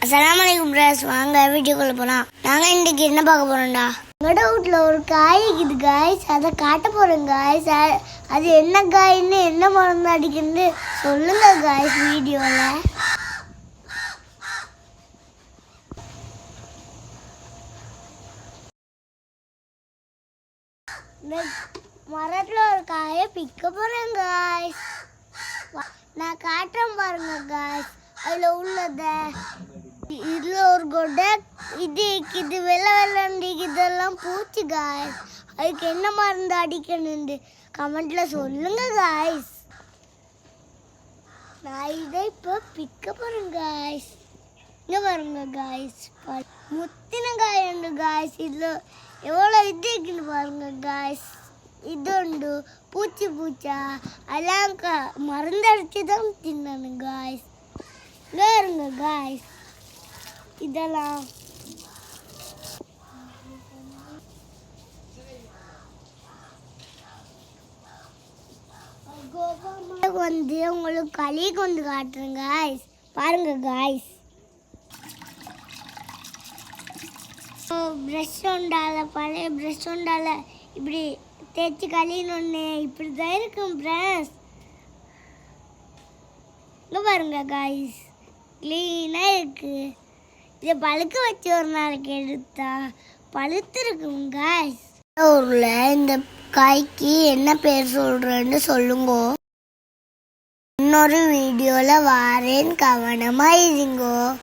அஸ்ஸலாமு ஃப்ரெண்ட்ஸ், வாங்க வீடியோக்குள்ள போலாம். நாங்க இன்னைக்கு என்ன பார்க்க போறோம்டா, எங்கட வீட்ல ஒரு காய் இருக்குது காய்ஸ். அதை காட்ட போறோம் காய்ஸ். அது என்ன காய்ன்னு என்ன மருந்து அடிக்குன்னு சொல்லுங்க காய்ஸ் வீடியோல. மரத்துல ஒரு காயை பிக்க போறேன் காய்ஸ். நான் காட்டுறேன் பாருங்க காய்ஸ். அதுல உள்ளத இதுல ஒரு கொடை இது வெள்ளை வெள்ளை இதெல்லாம் பூச்சி காய்ஸ். அதுக்கு என்ன மருந்து அடிக்கணும்னு கமெண்ட்ல சொல்லுங்க காய்ஸ். நான் இதை இப்போ பிக்க போறேன் காய்ஸ். இங்க பாருங்க காய்ஸ், முத்தின காய் உண்டு காய்ஸ். இதுல எவ்வளோ இது இருக்குன்னு பாருங்க காய்ஸ். இது உண்டு பூச்சி பூச்சா அதெல்லாம் மருந்து அடிச்சு தான் தின்னணும் காய்ஸ். இங்க பாருங்க காய்ஸ், இதெல்லாம் வந்து உங்களுக்கு களி கொண்டு காட்டுறேன் காய்ஸ். பாருங்க காய்ஸ், ப்ரெஷ் உண்டால பழைய ப்ரெஷ் உண்டால இப்படி தேய்ச்சி களின்னு இப்படி தான் இருக்கும் ஃப்ரெண்ட்ஸ். இங்கே பாருங்க காய்ஸ், க்ளீனாக இருக்கு. இதை பழுக்க வச்சு ஒரு நாளைக்கு எடுத்தா பழுத்திருக்கும் காய்ஸ். ஊரில் இந்த காய்க்கு என்ன பேர் சொல்கிறேன்னு சொல்லுங்க. இன்னொரு வீடியோவில் வாரேன், கவனமாக இருங்கோ.